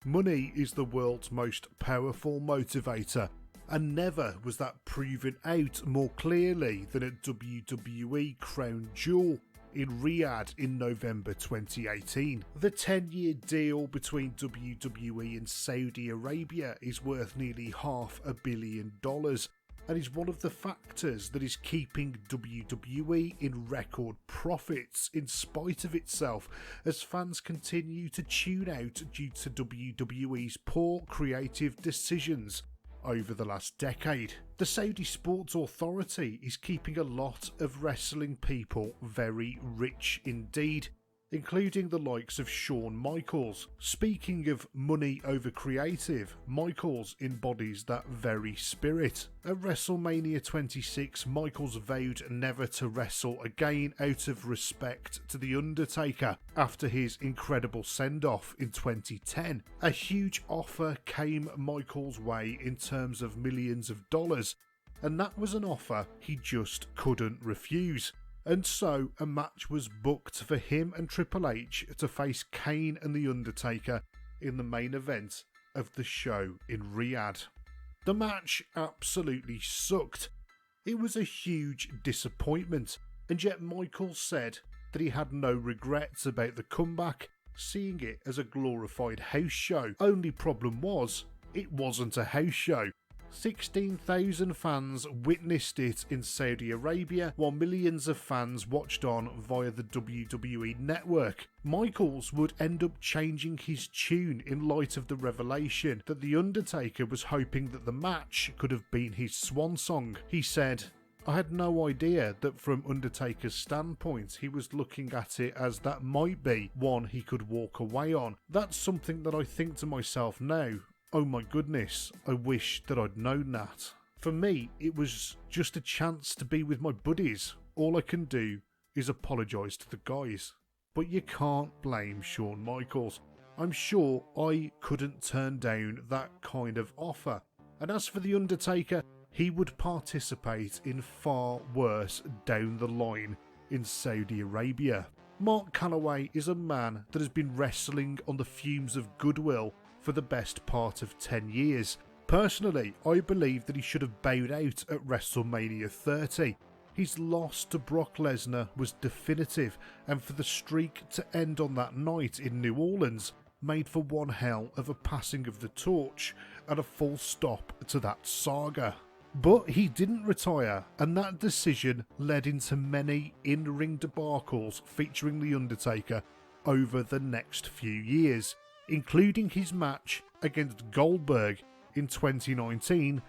Money is the world's most powerful motivator, and never was that proven out more clearly than at WWE Crown Jewel in Riyadh in November 2018. The 10-year deal between WWE and Saudi Arabia is worth nearly $500 million and is one of the factors that is keeping WWE in record profits in spite of itself, as fans continue to tune out due to WWE's poor creative decisions over the last decade. The Saudi Sports Authority is keeping a lot of wrestling people very rich indeed, including the likes of Shawn Michaels. Speaking of money over creative, Michaels embodies that very spirit. At WrestleMania 26, Michaels vowed never to wrestle again out of respect to The Undertaker after his incredible send-off in 2010. A huge offer came Michaels' way in terms of millions of dollars, and that was an offer he just couldn't refuse. And so a match was booked for him and Triple H to face Kane and The Undertaker in the main event of the show in Riyadh. The match absolutely sucked. It was a huge disappointment, and yet Michaels said that he had no regrets about the comeback, seeing it as a glorified house show. Only problem was, it wasn't a house show. 16,000 fans witnessed it in Saudi Arabia, while millions of fans watched on via the WWE network. Michaels would end up changing his tune in light of the revelation that The Undertaker was hoping that the match could have been his swan song. He said, "I had no idea that from Undertaker's standpoint he was looking at it as that might be one he could walk away on. That's something that I think to myself now, oh my goodness, I wish that I'd known that. For me, it was just a chance to be with my buddies. All I can do is apologise to the guys." But you can't blame Shawn Michaels. I'm sure I couldn't turn down that kind of offer. And as for The Undertaker, he would participate in far worse down the line in Saudi Arabia. Mark Calloway is a man that has been wrestling on the fumes of goodwill for the best part of 10 years. Personally, I believe that he should have bowed out at WrestleMania 30. His loss to Brock Lesnar was definitive, and for the streak to end on that night in New Orleans made for one hell of a passing of the torch and a full stop to that saga. But he didn't retire, and that decision led into many in-ring debacles featuring The Undertaker over the next few years, including his match against Goldberg in 2019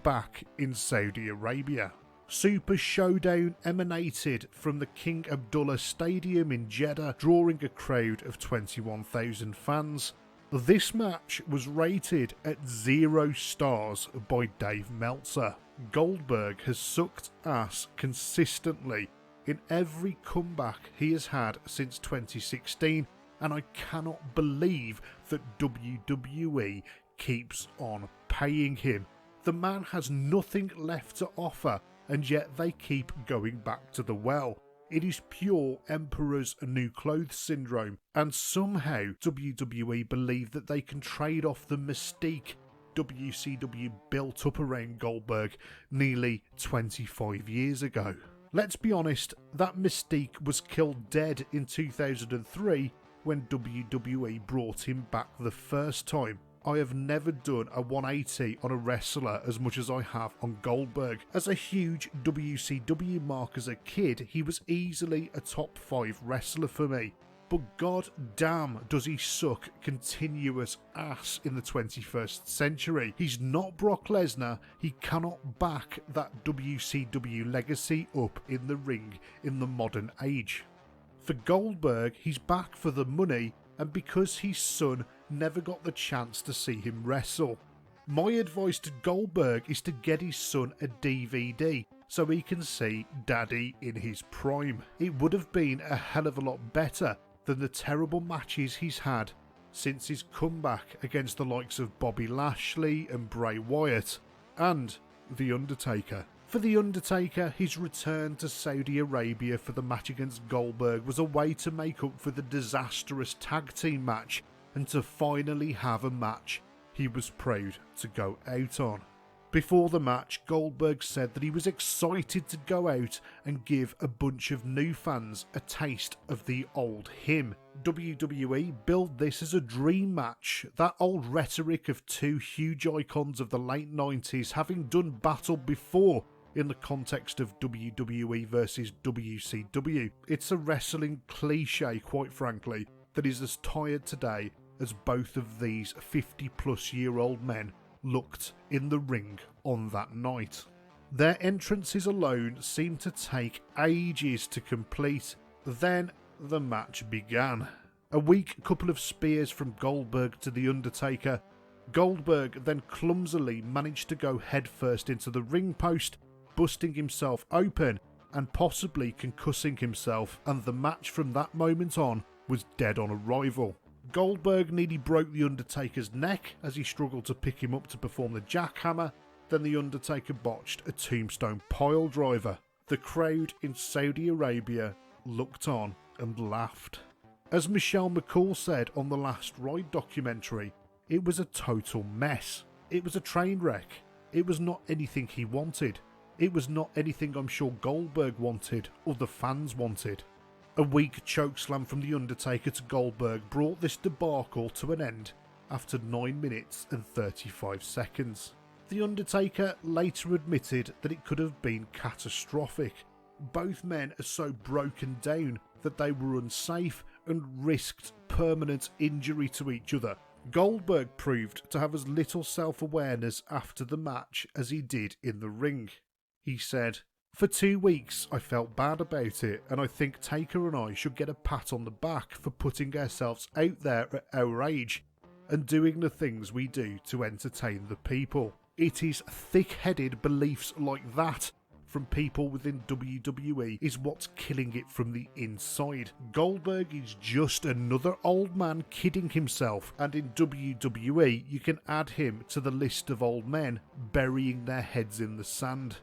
back in Saudi Arabia. Super Showdown emanated from the King Abdullah Stadium in Jeddah, drawing a crowd of 21,000 fans. This match was rated at 0 stars by Dave Meltzer. Goldberg has sucked ass consistently in every comeback he has had since 2016, and I cannot believe that WWE keeps on paying him. The man has nothing left to offer, and yet they keep going back to the well. It is pure Emperor's New Clothes syndrome, and somehow WWE believe that they can trade off the mystique WCW built up around Goldberg nearly 25 years ago. Let's be honest, that mystique was killed dead in 2003 when WWE brought him back the first time. I have never done a 180 on a wrestler as much as I have on Goldberg. As a huge WCW mark as a kid, he was easily a top 5 wrestler for me. But god damn does he suck continuous ass in the 21st century. He's not Brock Lesnar, he cannot back that WCW legacy up in the ring in the modern age. For Goldberg, he's back for the money, and because his son never got the chance to see him wrestle. My advice to Goldberg is to get his son a DVD so he can see Daddy in his prime. It would have been a hell of a lot better than the terrible matches he's had since his comeback against the likes of Bobby Lashley and Bray Wyatt and The Undertaker. For The Undertaker, his return to Saudi Arabia for the match against Goldberg was a way to make up for the disastrous tag team match and to finally have a match he was proud to go out on. Before the match, Goldberg said that he was excited to go out and give a bunch of new fans a taste of the old him. WWE billed this as a dream match, that old rhetoric of two huge icons of the late 90s having done battle before in the context of WWE versus WCW. It's a wrestling cliche, quite frankly, that is as tired today as both of these 50-plus-year-old men looked in the ring on that night. Their entrances alone seemed to take ages to complete. Then the match began. A weak couple of spears from Goldberg to The Undertaker. Goldberg then clumsily managed to go headfirst into the ring post, busting himself open and possibly concussing himself, and the match from that moment on was dead on arrival. Goldberg nearly broke The Undertaker's neck as he struggled to pick him up to perform the jackhammer. Then The Undertaker botched a tombstone pile driver. The crowd in Saudi Arabia looked on and laughed. As Michelle McCool said on the Last Ride documentary, it was a total mess. It was a train wreck. It was not anything he wanted. It was not anything I'm sure Goldberg wanted or the fans wanted. A weak chokeslam from The Undertaker to Goldberg brought this debacle to an end after 9 minutes and 35 seconds. The Undertaker later admitted that it could have been catastrophic. Both men are so broken down that they were unsafe and risked permanent injury to each other. Goldberg proved to have as little self-awareness after the match as he did in the ring. He said, "For 2 weeks I felt bad about it, and I think Taker and I should get a pat on the back for putting ourselves out there at our age and doing the things we do to entertain the people." It is thick-headed beliefs like that from people within WWE is what's killing it from the inside. Goldberg is just another old man kidding himself, and in WWE you can add him to the list of old men burying their heads in the sand.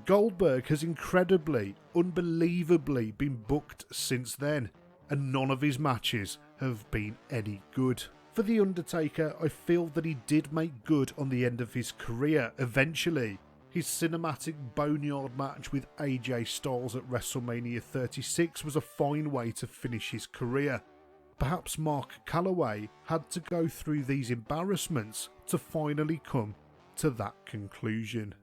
Goldberg has incredibly, unbelievably been booked since then, and none of his matches have been any good. For The Undertaker, I feel that he did make good on the end of his career eventually. His cinematic boneyard match with AJ Styles at WrestleMania 36 was a fine way to finish his career. Perhaps Mark Calloway had to go through these embarrassments to finally come to that conclusion.